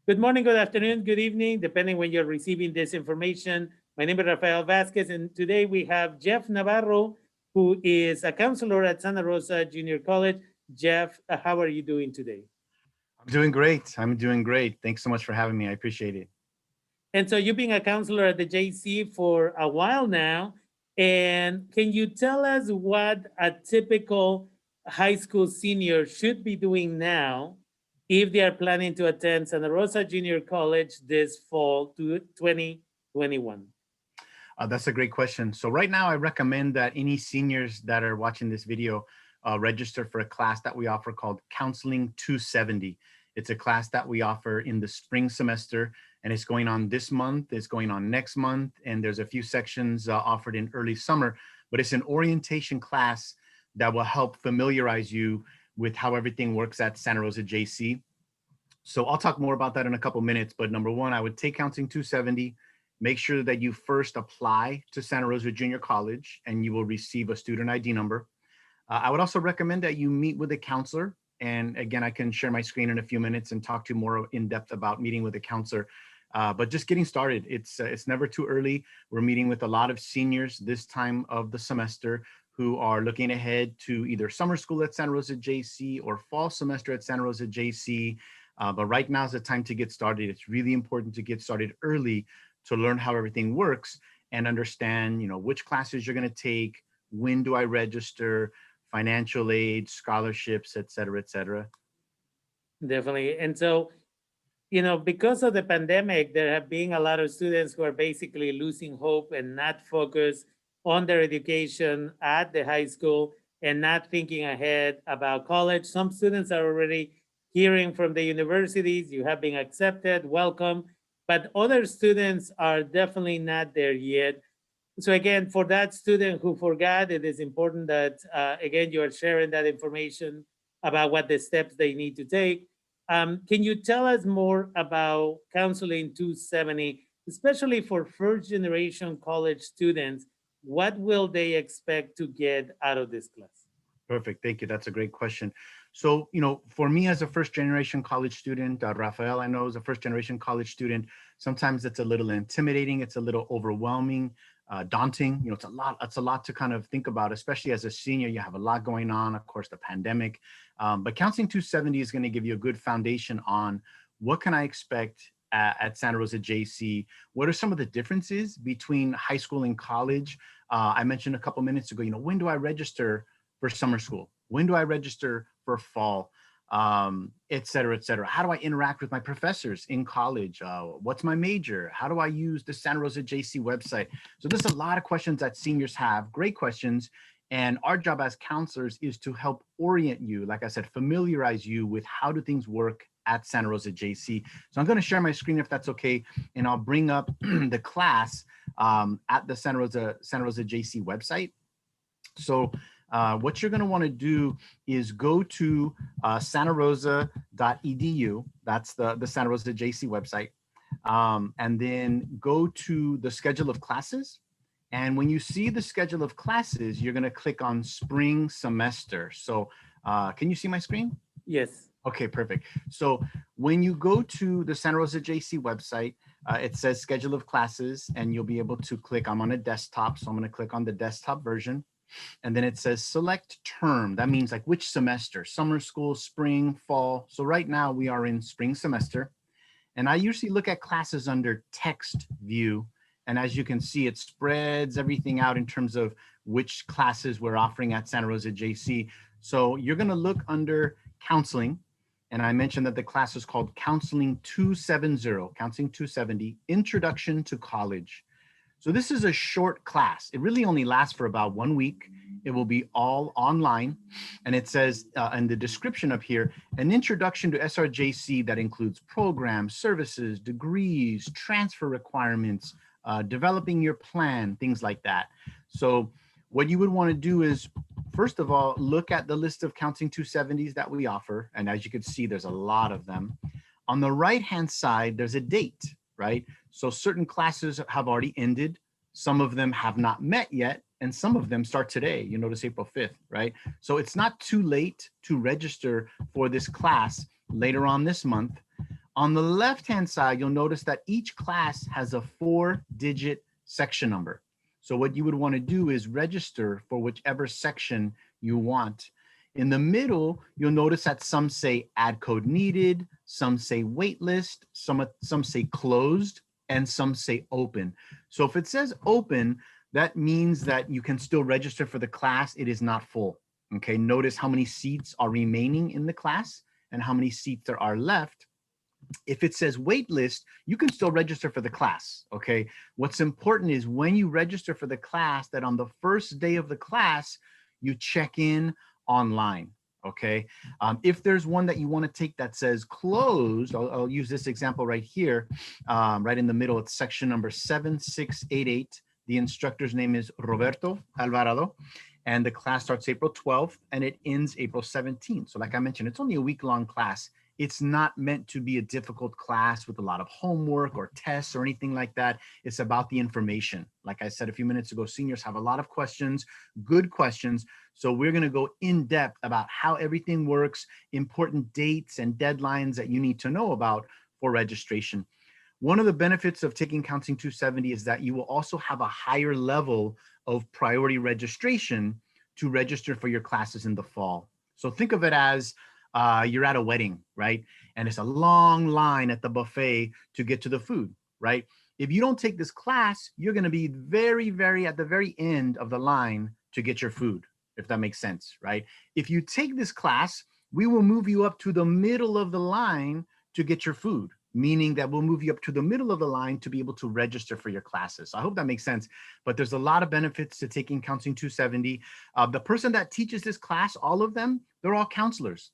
Good morning, good afternoon, good evening, depending when you're receiving this information. My name is Rafael Vasquez, and today we have Jeff Navarro, who is a counselor at Santa Rosa Junior College. Jeff, how are you doing today? I'm doing great. I'm doing great. Thanks so much for having me. I appreciate it. And so you've been a counselor at the JC for a while now. And can you tell us what a typical high school senior should be doing now if they are planning to attend Santa Rosa Junior College this fall to 2021? That's a great question. So right now, I recommend that any seniors that are watching this video register for a class that we offer called Counseling 270. It's a class that we offer in the spring semester, and it's going on this month, it's going on next month, and there's a few sections offered in early summer, but it's an orientation class that will help familiarize you with how everything works at Santa Rosa JC. So I'll talk more about that in a couple minutes, but number one, I would take Counseling 270. Make sure that you first apply to Santa Rosa Junior College and you will receive a student ID number. I would also recommend that you meet with a counselor. And again, I can share my screen in a few minutes and talk to you more in depth about meeting with a counselor. But just getting started, it's never too early. We're meeting with a lot of seniors this time of the semester who are looking ahead to either summer school at Santa Rosa JC or fall semester at Santa Rosa JC. But right now is the time to get started. It's really important to get started early to learn how everything works and understand, which classes you're going to take, when do I register, financial aid, scholarships, et cetera, et cetera. Definitely. And so, because of the pandemic, there have been a lot of students who are basically losing hope and not focused on their education at the high school and not thinking ahead about college. Some students are already hearing from the universities, you have been accepted, welcome, but other students are definitely not there yet. So again, for that student who forgot, it is important that, again, you are sharing that information about what the steps they need to take. Can you tell us more about Counseling 270, especially for first generation college students? What will they expect to get out of this class? Perfect. Thank you. That's a great question. So, for me as a first generation college student, Rafael, I know as a first generation college student, sometimes it's a little intimidating. It's a little overwhelming, daunting. It's a lot to kind of think about, especially as a senior. You have a lot going on, of course, the pandemic. But Counseling 270 is going to give you a good foundation on what can I expect at Santa Rosa JC. What are some of the differences between high school and college? I mentioned a couple minutes ago, when do I register for summer school? When do I register for fall? Et cetera, et cetera. How do I interact with my professors in college? What's my major? How do I use the Santa Rosa JC website? So there's a lot of questions that seniors have, great questions. And our job as counselors is to help orient you, like I said, familiarize you with how do things work at Santa Rosa JC. So I'm going to share my screen if that's okay, and I'll bring up the class at the Santa Rosa JC website. So what you're going to want to do is go to santarosa.edu. That's the Santa Rosa JC website. And then go to the schedule of classes. And when you see the schedule of classes, you're going to click on spring semester. So can you see my screen? Yes. Okay, perfect. So when you go to the Santa Rosa JC website, it says schedule of classes, and you'll be able to click. I'm on a desktop, so I'm going to click on the desktop version. And then it says select term. That means like which semester, summer school, spring, fall. So right now we are in spring semester. And I usually look at classes under text view. And as you can see, it spreads everything out in terms of which classes we're offering at Santa Rosa JC. So you're going to look under counseling. And I mentioned that the class is called Counseling 270, Counseling 270, Introduction to College. So this is a short class. It really only lasts for about 1 week. It will be all online. And it says in the description up here, an introduction to SRJC that includes programs, services, degrees, transfer requirements, developing your plan, things like that. So what you would want to do is, first of all, look at the list of Counseling 270s that we offer. And as you can see, there's a lot of them. On the right-hand side, there's a date, right? So certain classes have already ended. Some of them have not met yet. And some of them start today. You notice April 5th, right? So it's not too late to register for this class later on this month. On the left-hand side, you'll notice that each class has a 4-digit section number. So what you would want to do is register for whichever section you want. In the middle, you'll notice that some say add code needed, some say waitlist, some say closed, and some say open. So if it says open, that means that you can still register for the class. It is not full. Okay, notice how many seats are remaining in the class and how many seats there are left. If it says wait list, you can still register for the class, okay? What's important is when you register for the class, that on the first day of the class, you check in online, okay? If there's one that you wanna take that says closed, I'll use this example right here, right in the middle, it's section number 7688. The instructor's name is Roberto Alvarado, and the class starts April 12th and it ends April 17th. So like I mentioned, it's only a week-long class. It's not meant to be a difficult class with a lot of homework or tests or anything like that. It's about the information. Like I said a few minutes ago, seniors have a lot of questions, good questions. So we're going to go in depth about how everything works, important dates and deadlines that you need to know about for registration. One of the benefits of taking Counseling 270 is that you will also have a higher level of priority registration to register for your classes in the fall. So think of it as you're at a wedding, right? And it's a long line at the buffet to get to the food, right? If you don't take this class, you're going to be very at the very end of the line to get your food, if that makes sense, right? If you take this class, we will move you up to the middle of the line to get your food, meaning that we'll move you up to the middle of the line to be able to register for your classes. So I hope that makes sense, but there's a lot of benefits to taking Counseling 270. The person that teaches this class, all of them, they're all counselors.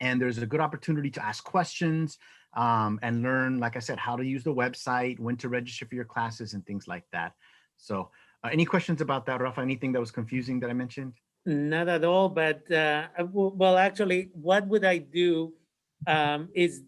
And there's a good opportunity to ask questions and learn, like I said, how to use the website, when to register for your classes and things like that. So any questions about that, Rafa? Anything that was confusing that I mentioned? Not at all, but well, actually, what would I do is,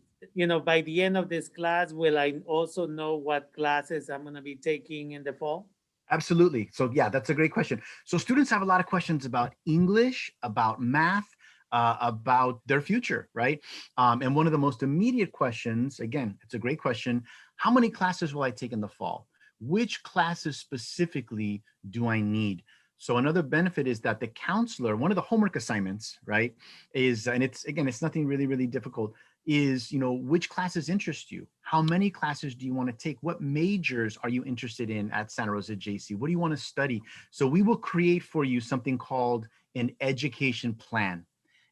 by the end of this class, will I also know what classes I'm going to be taking in the fall? Absolutely. So yeah, that's a great question. So students have a lot of questions about English, about math, about their future, right? And one of the most immediate questions, again, it's a great question. How many classes will I take in the fall? Which classes specifically do I need? So another benefit is that the counselor, one of the homework assignments, right, is, and it's, again, it's nothing really difficult, is, which classes interest you? How many classes do you want to take? What majors are you interested in at Santa Rosa JC? What do you want to study? So we will create for you something called an education plan.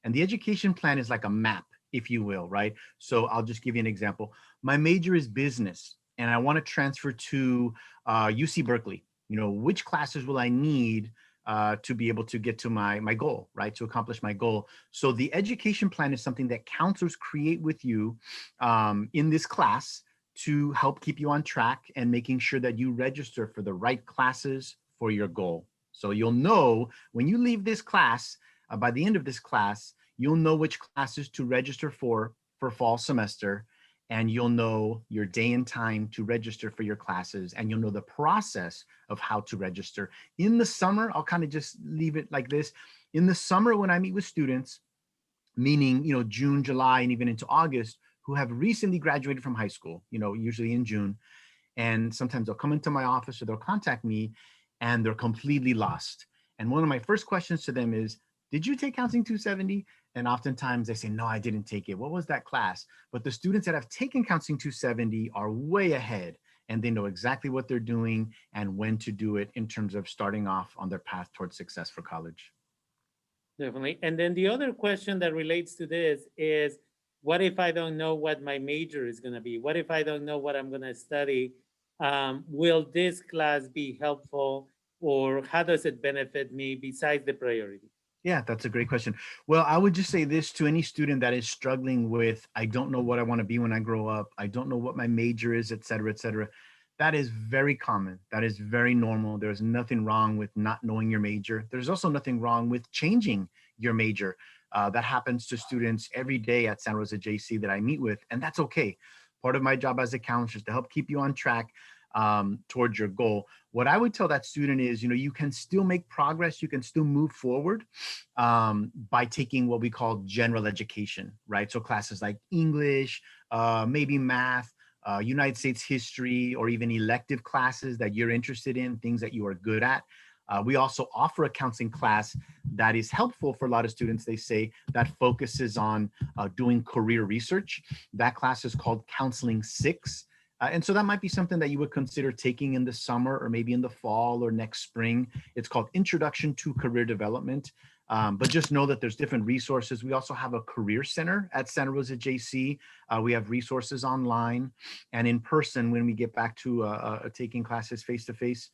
And the education plan is like a map, if you will, right? So I'll just give you an example. My major is business, and I want to transfer to UC Berkeley. Which classes will I need to be able to get to my goal, right? To accomplish my goal. So the education plan is something that counselors create with you in this class to help keep you on track and making sure that you register for the right classes for your goal. So you'll know when you leave this class, by the end of this class, you'll know which classes to register for fall semester, and you'll know your day and time to register for your classes, and you'll know the process of how to register. In the summer, I'll kind of just leave it like this. In the summer, when I meet with students, meaning, June, July, and even into August, who have recently graduated from high school, usually in June, and sometimes they'll come into my office or they'll contact me and they're completely lost. And one of my first questions to them is, did you take Counseling 270? And oftentimes they say, no, I didn't take it. What was that class? But the students that have taken Counseling 270 are way ahead, and they know exactly what they're doing and when to do it in terms of starting off on their path towards success for college. Definitely. And then the other question that relates to this is, what if I don't know what my major is going to be? What if I don't know what I'm going to study? Will this class be helpful, or how does it benefit me besides the priority? Yeah, that's a great question. Well, I would just say this to any student that is struggling with, I don't know what I want to be when I grow up. I don't know what my major is, et cetera, et cetera. That is very common. That is very normal. There's nothing wrong with not knowing your major. There's also nothing wrong with changing your major. That happens to students every day at San Rosa JC that I meet with, and that's okay. Part of my job as a counselor is to help keep you on track towards your goal. What I would tell that student is, you can still make progress. You can still move forward by taking what we call general education, right? So classes like English, maybe math, United States history, or even elective classes that you're interested in, things that you are good at. We also offer a counseling class that is helpful for a lot of students, they say, that focuses on doing career research. That class is called Counseling 6. And so that might be something that you would consider taking in the summer or maybe in the fall or next spring. It's called Introduction to Career Development. But just know that there's different resources. We also have a career center at Santa Rosa JC. We have resources online and in person when we get back to taking classes face-to-face.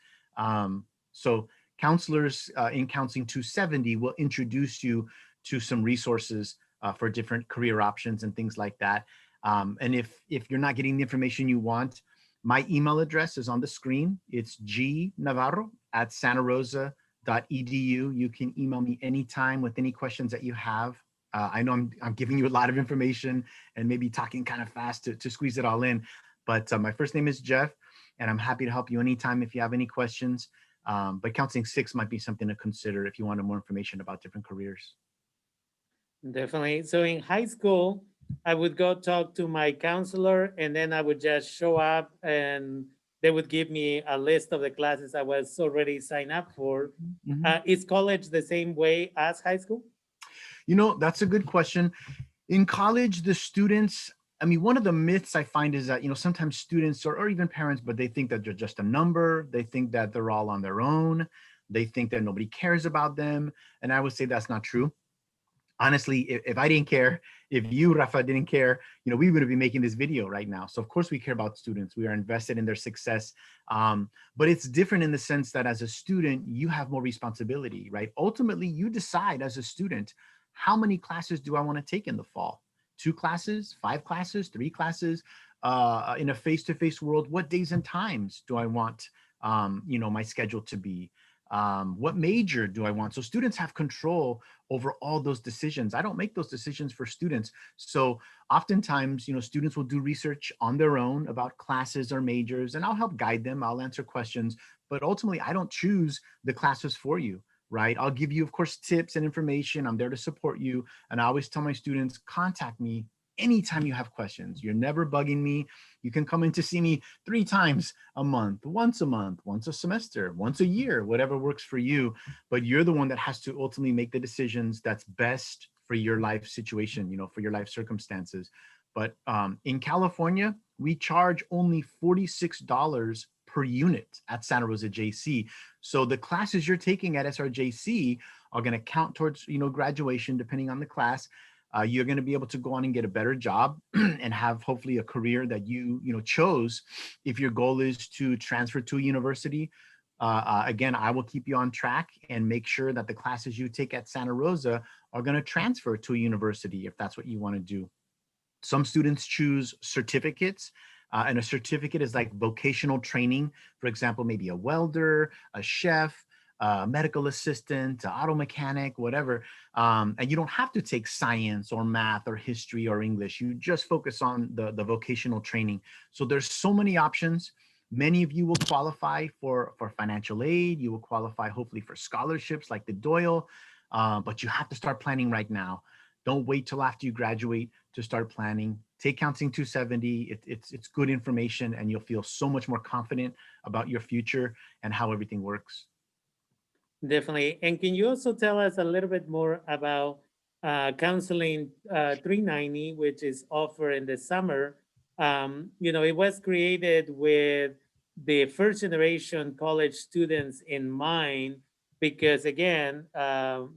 So counselors in Counseling 270 will introduce you to some resources for different career options and things like that. And if you're not getting the information you want, my email address is on the screen. It's gnavarro@santarosa.edu. You can email me anytime with any questions that you have. I know I'm giving you a lot of information and maybe talking kind of fast to squeeze it all in, but my first name is Jeff, and I'm happy to help you anytime if you have any questions. But Counseling 6 might be something to consider if you wanted more information about different careers. Definitely. So in high school, I would go talk to my counselor, and then I would just show up and they would give me a list of the classes I was already signed up for. Mhm. Is college the same way as high school? You know, that's a good question. In college, the students, I mean, one of the myths I find is that, you know, sometimes students or even parents, but they think that they're just a number. They think that they're all on their own. They think that nobody cares about them. And I would say that's not true. Honestly, if I didn't care, if you, Rafa, didn't care, you know, we would be making this video right now. So of course we care about students. We are invested in their success. But it's different in the sense that as a student, you have more responsibility, right? Ultimately, you decide as a student, how many classes do I want to take in the fall? 2 classes, 5 classes, 3 classes? In a face-to-face world, what days and times do I want, you know, my schedule to be? What major do I want? So students have control over all those decisions. I don't make those decisions for students. So oftentimes, you know, students will do research on their own about classes or majors, and I'll help guide them. I'll answer questions, but ultimately I don't choose the classes for you, right? I'll give you, of course, tips and information. I'm there to support you. And I always tell my students, contact me anytime you have questions. You're never bugging me. You can come in to see me 3 times a month, once a semester, once a year, whatever works for you. But you're the one that has to ultimately make the decisions that's best for your life situation, you know, for your life circumstances. But in California, we charge only $46 per unit at Santa Rosa JC. So the classes you're taking at SRJC are going to count towards, you know, graduation, depending on the class. You're going to be able to go on and get a better job and have hopefully a career that you know, chose. If your goal is to transfer to a university, again, I will keep you on track and make sure that the classes you take at Santa Rosa are going to transfer to a university if that's what you want to do. Some students choose certificates. And a certificate is like vocational training. For example, maybe a welder, a chef, medical assistant, auto mechanic, whatever. And you don't have to take science or math or history or English. You just focus on the vocational training. So there's so many options. Many of you will qualify for financial aid. You will qualify hopefully for scholarships like the Doyle, but you have to start planning right now. Don't wait till after you graduate to start planning. Take Counseling 270. It's good information, and you'll feel so much more confident about your future and how everything works. Definitely. And can you also tell us a little bit more about counseling 390, which is offered in the summer? You know, it was created with the first generation college students in mind, because again,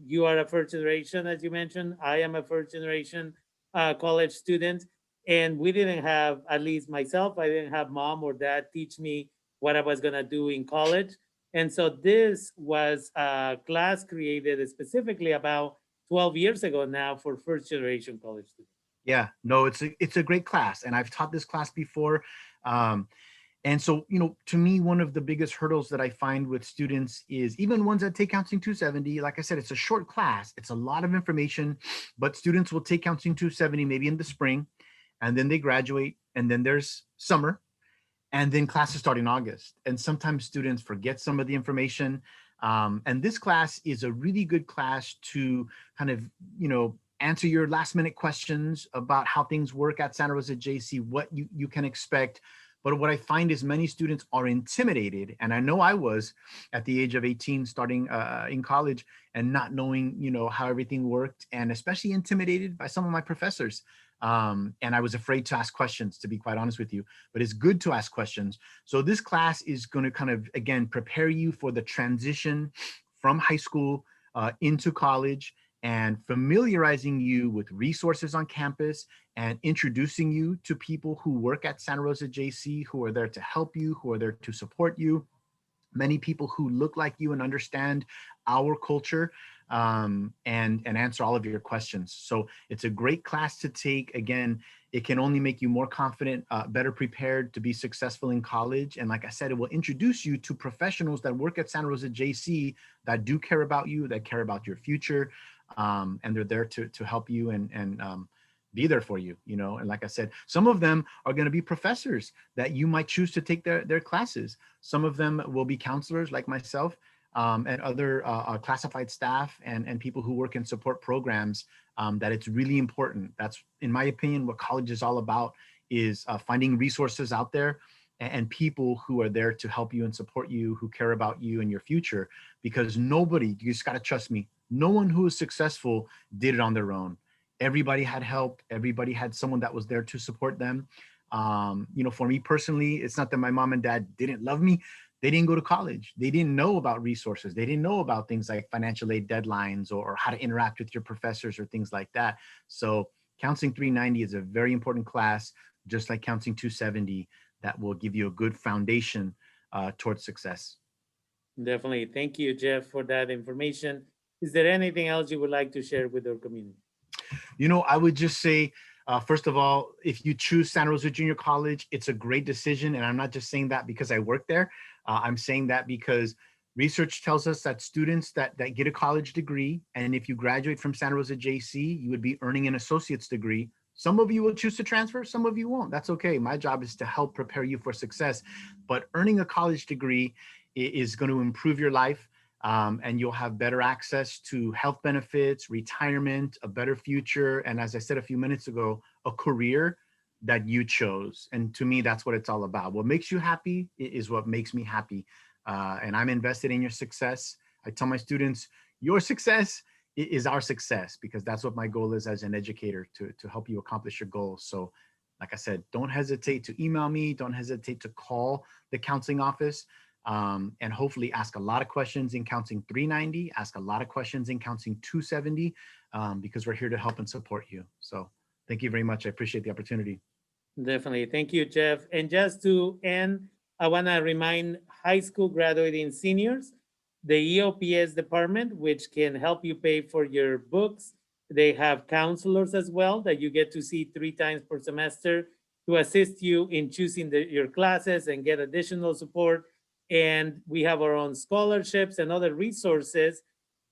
you are a first generation, as you mentioned. I am a first generation college student, and we didn't have, at least myself, I didn't have mom or dad teach me what I was gonna do in college. And so this was a class created specifically about 12 years ago now for first generation college students. Yeah, no, it's a great class, and I've taught this class before. Um, and so, you know, to me, one of the biggest hurdles that I find with students is even ones that take Counseling 270. Like I said, it's a short class, it's a lot of information, but students will take Counseling 270 maybe in the spring, and then they graduate, and then there's summer, and then classes start in August. And sometimes students forget some of the information. And this class is a really good class to kind of, you know, answer your last minute questions about how things work at Santa Rosa JC, what you can expect. But what I find is many students are intimidated, and I know I was at the age of 18, starting in college and not knowing, how everything worked, and especially intimidated by some of my professors. And I was afraid to ask questions, to be quite honest with you. But it's good to ask questions. So this class is going to kind of, again, prepare you for the transition from high school into college, and familiarizing you with resources on campus, and introducing you to people who work at Santa Rosa JC, who are there to help you, who are there to support you. Many people who look like you and understand our culture, and answer all of your questions. So it's a great class to take. Again, it can only make you more confident, better prepared to be successful in college. And like I said, it will introduce you to professionals that work at Santa Rosa JC that do care about you, that care about your future, and they're there to help you and be there for you, and like I said, some of them are going to be professors that you might choose to take their classes. Some of them will be counselors like myself, and other classified staff and people who work in support programs, that it's really important. That's, in my opinion, what college is all about, is finding resources out there and people who are there to help you and support you, who care about you and your future. Because nobody, you just got to trust me, no one who is successful did it on their own. Everybody had help. Everybody had someone that was there to support them. For me personally, it's not that my mom and dad didn't love me. They didn't go to college. They didn't know about resources. They didn't know about things like financial aid deadlines, or how to interact with your professors, or things like that. So Counseling 390 is a very important class, just like Counseling 270, that will give you a good foundation towards success. Definitely. Thank you, Jeff, for that information. Is there anything else you would like to share with our community? I would just say, first of all, if you choose Santa Rosa Junior College, it's a great decision. And I'm not just saying that because I work there. I'm saying that because research tells us that students that get a college degree, and if you graduate from Santa Rosa JC, you would be earning an associate's degree. Some of you will choose to transfer, some of you won't. That's okay. My job is to help prepare you for success. But earning a college degree is going to improve your life. And you'll have better access to health benefits, retirement, a better future, and as I said a few minutes ago, a career that you chose. And to me, that's what it's all about. What makes you happy is what makes me happy. And I'm invested in your success. I tell my students, your success is our success, because that's what my goal is as an educator, to help you accomplish your goals. So like I said, don't hesitate to email me. Don't hesitate to call the counseling office. And hopefully ask a lot of questions in Counseling 390, ask a lot of questions in Counseling 270, because we're here to help and support you. So thank you very much. I appreciate the opportunity. Definitely. Thank you, Jeff. And just to end, I want to remind high school graduating seniors, the EOPS department, which can help you pay for your books. They have counselors as well that you get to see 3 times per semester to assist you in choosing your classes and get additional support. And we have our own scholarships and other resources.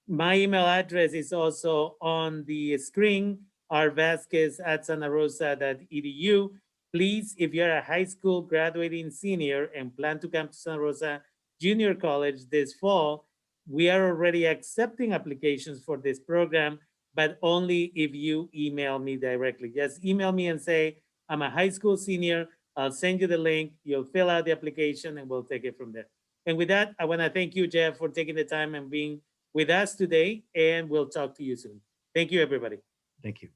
My email address is also on the screen, rvasquez@santarosa.edu. Please, if you're a high school graduating senior and plan to come to Santa Rosa Junior College this fall, we are already accepting applications for this program, but only if you email me directly. Just email me and say, I'm a high school senior. I'll send you the link. You'll fill out the application and we'll take it from there. And with that, I want to thank you, Jeff, for taking the time and being with us today. And we'll talk to you soon. Thank you, everybody. Thank you.